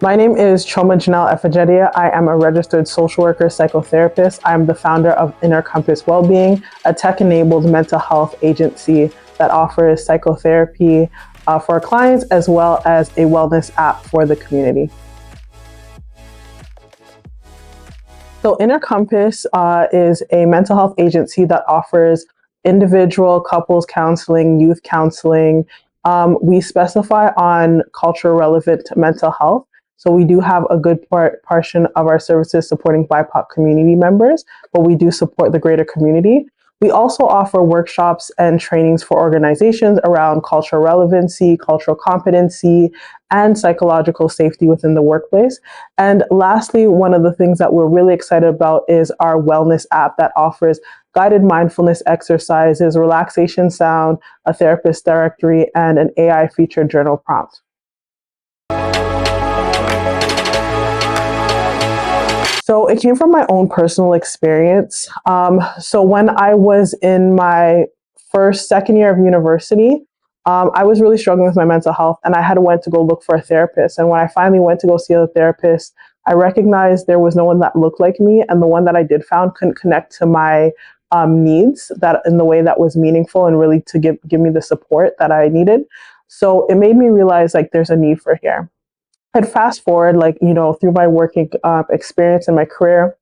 My name is Chioma Janelle Efejedia. I am a registered social worker psychotherapist. I'm the founder of Inner Compass Wellbeing, a tech-enabled mental health agency that offers psychotherapy for clients as well as a wellness app for the community. So Inner Compass is a mental health agency that offers individual, couples counseling, youth counseling. We specify on culture relevant mental health. So we do have a good portion of our services supporting BIPOC community members, but we do support the greater community. We also offer workshops and trainings for organizations around cultural relevancy, cultural competency, and psychological safety within the workplace. And lastly, one of the things that we're really excited about is our wellness app that offers guided mindfulness exercises, relaxation sound, a therapist directory, and an AI featured journal prompt. So it came from my own personal experience. So when I was in my second year of university, I was really struggling with my mental health, and I had went to go look for a therapist. And when I finally went to go see a therapist, I recognized there was no one that looked like me, and the one that I did found couldn't connect to my needs that in the way that was meaningful and really to give me the support that I needed. So it made me realize like there's a need for here. And fast forward, through my working experience in my career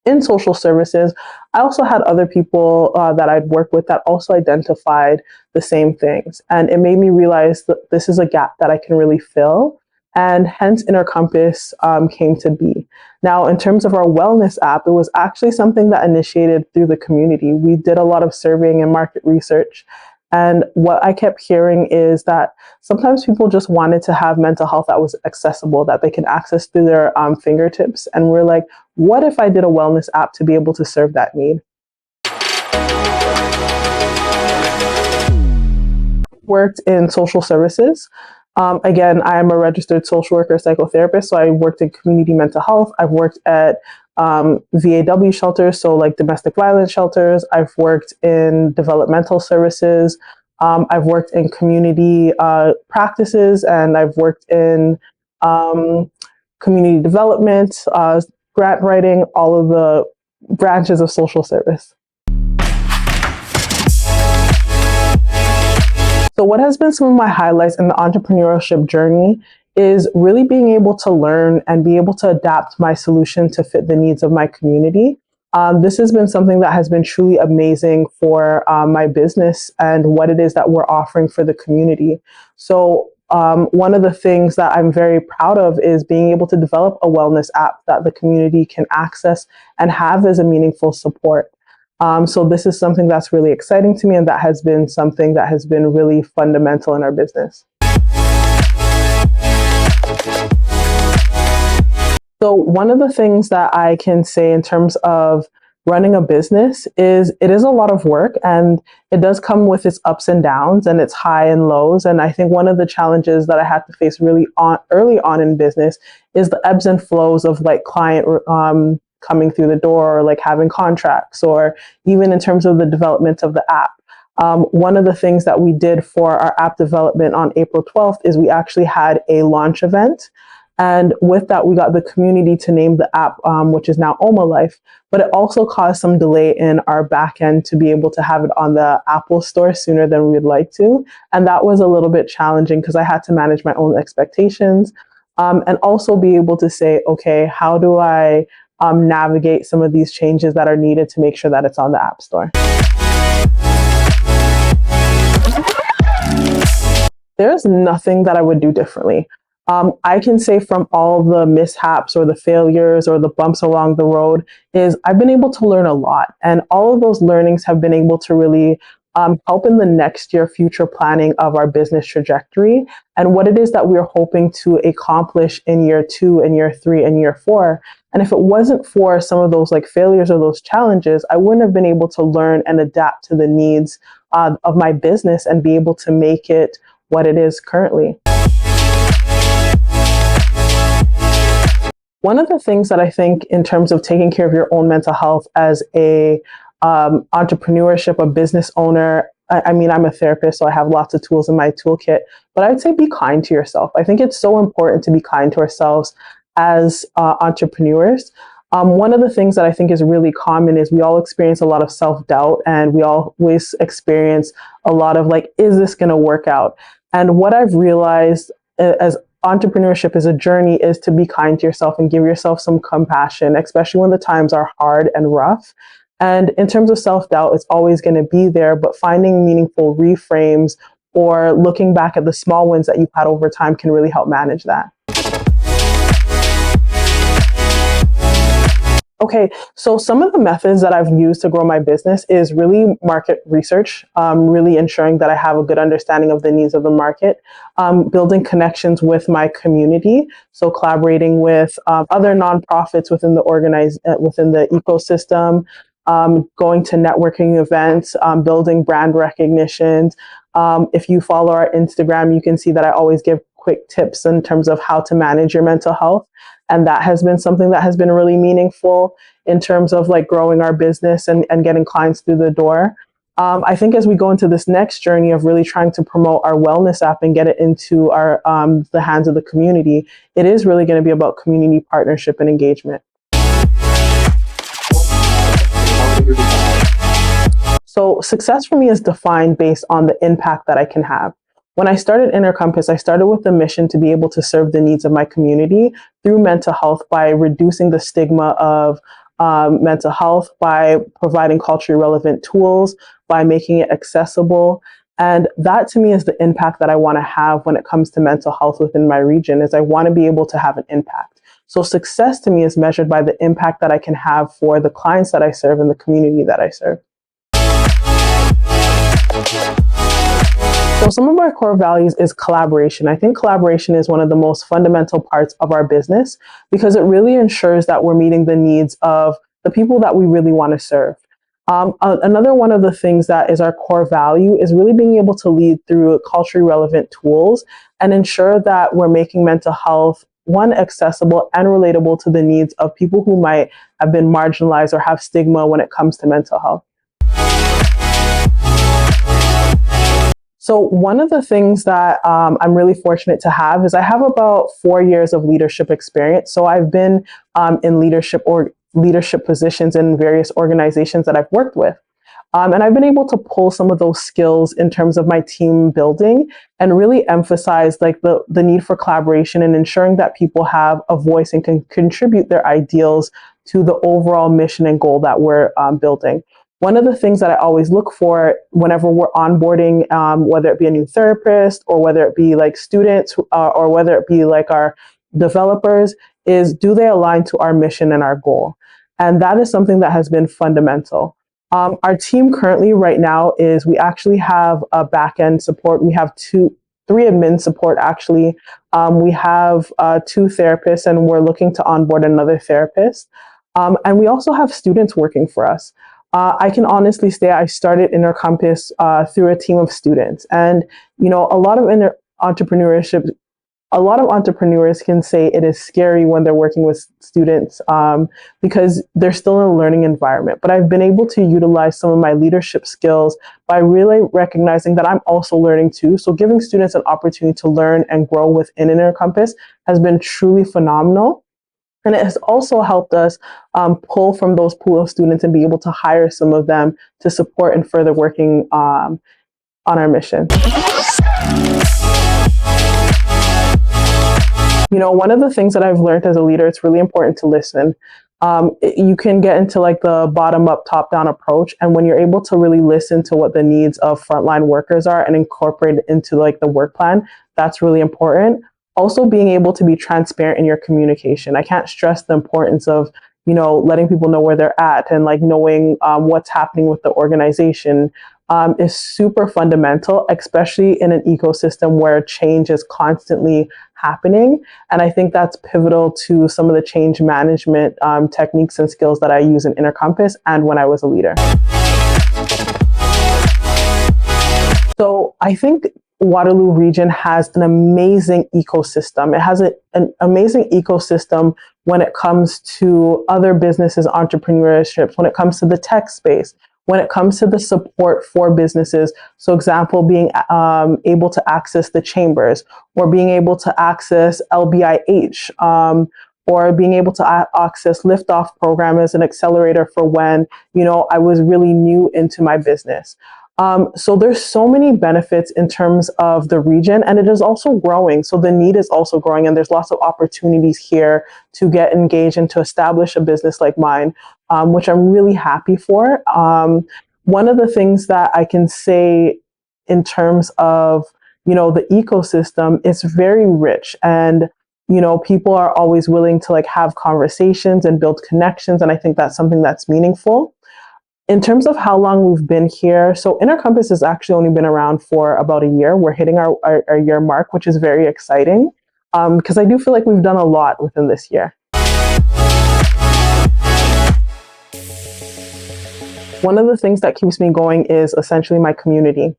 in social services, I also had other people that I'd worked with that also identified the same things. And it made me realize that this is a gap that I can really fill. And hence Inner Compass came to be. Now, in terms of our wellness app, it was actually something that initiated through the community. We did a lot of surveying and market research. And what I kept hearing is that sometimes people just wanted to have mental health that was accessible, that they can access through their fingertips. And we're like, what if I did a wellness app to be able to serve that need? Worked in social services. Again, I am a registered social worker psychotherapist, so I worked in community mental health. I've worked at VAW shelters, so like domestic violence shelters. I've worked in developmental services. I've worked in community practices, and I've worked in community development, grant writing, all of the branches of social service. So what has been some of my highlights in the entrepreneurship journey is really being able to learn and be able to adapt my solution to fit the needs of my community. This has been something that has been truly amazing for my business and what it is that we're offering for the community. So one of the things that I'm very proud of is being able to develop a wellness app that the community can access and have as a meaningful support. So this is something that's really exciting to me, and that has been something that has been really fundamental in our business. So one of the things that I can say in terms of running a business is it is a lot of work, and it does come with its ups and downs and its high and lows. And I think one of the challenges that I had to face early on in business is the ebbs and flows of like client coming through the door, or like having contracts, or even in terms of the development of the app. One of the things that we did for our app development on April 12th is we actually had a launch event. And with that, we got the community to name the app, which is now Oma Life. But it also caused some delay in our back end to be able to have it on the Apple Store sooner than we would like to. And that was a little bit challenging because I had to manage my own expectations and also be able to say, okay, how do I navigate some of these changes that are needed to make sure that it's on the App Store? There's nothing that I would do differently. I can say from all the mishaps or the failures or the bumps along the road is I've been able to learn a lot. And all of those learnings have been able to really help in the next year future planning of our business trajectory and what it is that we're hoping to accomplish in year 2 and year 3 and year 4. And if it wasn't for some of those like failures or those challenges, I wouldn't have been able to learn and adapt to the needs of my business and be able to make it what it is currently. One of the things that I think in terms of taking care of your own mental health as a entrepreneurship, a business owner, I mean, I'm a therapist, so I have lots of tools in my toolkit, but I'd say be kind to yourself. I think it's so important to be kind to ourselves as entrepreneurs. One of the things that I think is really common is we all experience a lot of self-doubt, and we always experience a lot of like, is this going to work out? And what I've realized as entrepreneurship is a journey is to be kind to yourself and give yourself some compassion, especially when the times are hard and rough. And in terms of self-doubt, it's always going to be there, but finding meaningful reframes or looking back at the small wins that you've had over time can really help manage that. Okay, so some of the methods that I've used to grow my business is really market research, really ensuring that I have a good understanding of the needs of the market, building connections with my community, so collaborating with other nonprofits within within the ecosystem, going to networking events, building brand recognitions. If you follow our Instagram, you can see that I always give quick tips in terms of how to manage your mental health. And that has been something that has been really meaningful in terms of like growing our business and getting clients through the door. I think as we go into this next journey of really trying to promote our wellness app and get it into the hands of the community, it is really going to be about community partnership and engagement. So success for me is defined based on the impact that I can have. When I started Inner Compass, I started with the mission to be able to serve the needs of my community through mental health by reducing the stigma of mental health, by providing culturally relevant tools, by making it accessible. And that to me is the impact that I want to have when it comes to mental health within my region, is I want to be able to have an impact. So success to me is measured by the impact that I can have for the clients that I serve and the community that I serve. So some of our core values is collaboration. I think collaboration is one of the most fundamental parts of our business because it really ensures that we're meeting the needs of the people that we really want to serve. Another one of the things that is our core value is really being able to lead through culturally relevant tools and ensure that we're making mental health, one, accessible and relatable to the needs of people who might have been marginalized or have stigma when it comes to mental health. So one of the things that I'm really fortunate to have is I have about 4 years of leadership experience. So I've been in leadership positions in various organizations that I've worked with. And I've been able to pull some of those skills in terms of my team building and really emphasize like the need for collaboration and ensuring that people have a voice and can contribute their ideals to the overall mission and goal that we're building. One of the things that I always look for whenever we're onboarding, whether it be a new therapist or whether it be like students or whether it be like our developers, is do they align to our mission and our goal? And that is something that has been fundamental. Our team currently right now is we actually have a back-end support. We have three admin support actually. We have 2 therapists and we're looking to onboard another therapist. And we also have students working for us. I can honestly say I started Inner Compass through a team of students. And, you know, a lot of entrepreneurs can say it is scary when they're working with students because they're still in a learning environment. But I've been able to utilize some of my leadership skills by really recognizing that I'm also learning too. So giving students an opportunity to learn and grow within Inner Compass has been truly phenomenal. And it has also helped us pull from those pool of students and be able to hire some of them to support and further working on our mission. You know, one of the things that I've learned as a leader, it's really important to listen. You can get into like the bottom up, top down approach. And when you're able to really listen to what the needs of frontline workers are and incorporate it into like the work plan, that's really important. Also being able to be transparent in your communication. I can't stress the importance of, you know, letting people know where they're at and like knowing what's happening with the organization is super fundamental, especially in an ecosystem where change is constantly happening. And I think that's pivotal to some of the change management techniques and skills that I use in Inner Compass and when I was a leader. So I think Waterloo region has an amazing ecosystem. It has an amazing ecosystem when it comes to other businesses, entrepreneurship, when it comes to the tech space, when it comes to the support for businesses. So example, being able to access the chambers, or being able to access LBIH, or being able to access liftoff program as an accelerator for when, I was really new into my business. So there's so many benefits in terms of the region, and it is also growing. So the need is also growing, and there's lots of opportunities here to get engaged and to establish a business like mine, which I'm really happy for. One of the things that I can say in terms of, the ecosystem is very rich, and people are always willing to like have conversations and build connections, and I think that's something that's meaningful. In terms of how long we've been here, so Inner Compass has actually only been around for about a year. We're hitting our year mark, which is very exciting, because I do feel like we've done a lot within this year. One of the things that keeps me going is essentially my community.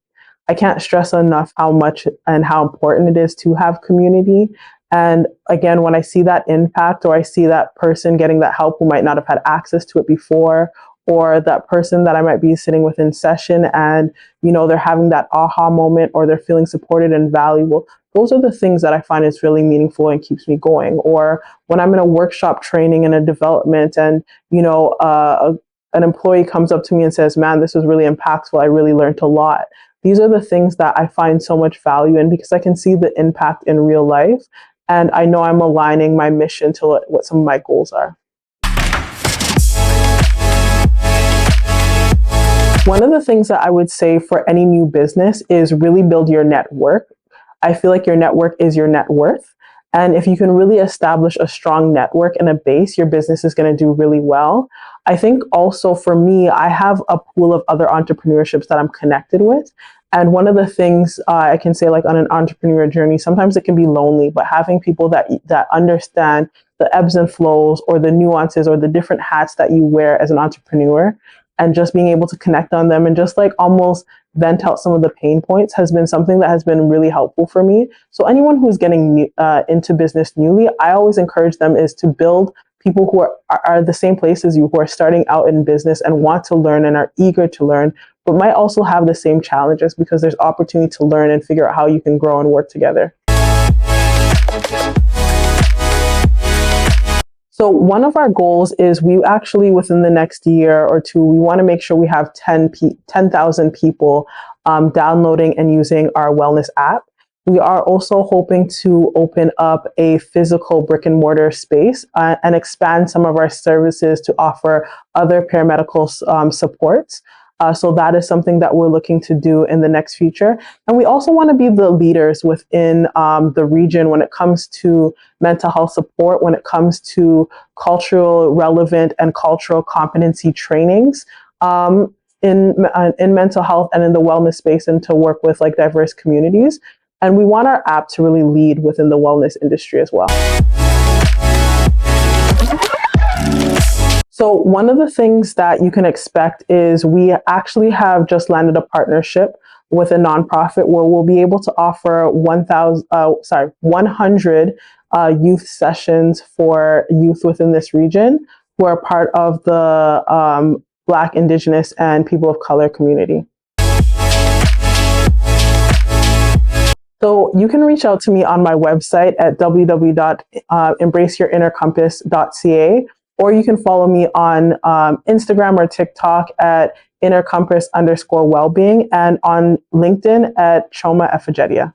I can't stress enough how much and how important it is to have community. And again, when I see that impact, or I see that person getting that help who might not have had access to it before, or that person that I might be sitting with in session and, they're having that aha moment, or they're feeling supported and valuable. Those are the things that I find is really meaningful and keeps me going. Or when I'm in a workshop training and a development, and, an employee comes up to me and says, man, this was really impactful. I really learned a lot. These are the things that I find so much value in, because I can see the impact in real life. And I know I'm aligning my mission to what some of my goals are. One of the things that I would say for any new business is really build your network. I feel like your network is your net worth. And if you can really establish a strong network and a base, your business is going to do really well. I think also for me, I have a pool of other entrepreneurships that I'm connected with. And one of the things I can say, like on an entrepreneur journey, sometimes it can be lonely, but having people that understand the ebbs and flows, or the nuances, or the different hats that you wear as an entrepreneur, and just being able to connect on them and just like almost vent out some of the pain points has been something that has been really helpful for me. So anyone who's getting into business newly, I always encourage them is to build people who are the same place as you, who are starting out in business and want to learn and are eager to learn, but might also have the same challenges, because there's opportunity to learn and figure out how you can grow and work together. So one of our goals is we actually, within the next year or two, we want to make sure we have 10,000 people downloading and using our wellness app. We are also hoping to open up a physical brick and mortar space and expand some of our services to offer other paramedical supports. So that is something that we're looking to do in the next future. And we also want to be the leaders within the region when it comes to mental health support, when it comes to cultural relevant and cultural competency trainings in mental health and in the wellness space, and to work with like diverse communities. And we want our app to really lead within the wellness industry as well. So one of the things that you can expect is we actually have just landed a partnership with a nonprofit where we'll be able to offer 100 youth sessions for youth within this region who are part of the Black, Indigenous, and people of color community. So you can reach out to me on my website at www.embraceyourinnercompass.ca, or you can follow me on Instagram or TikTok at innercompass_wellbeing, and on LinkedIn at Chioma Efejedia.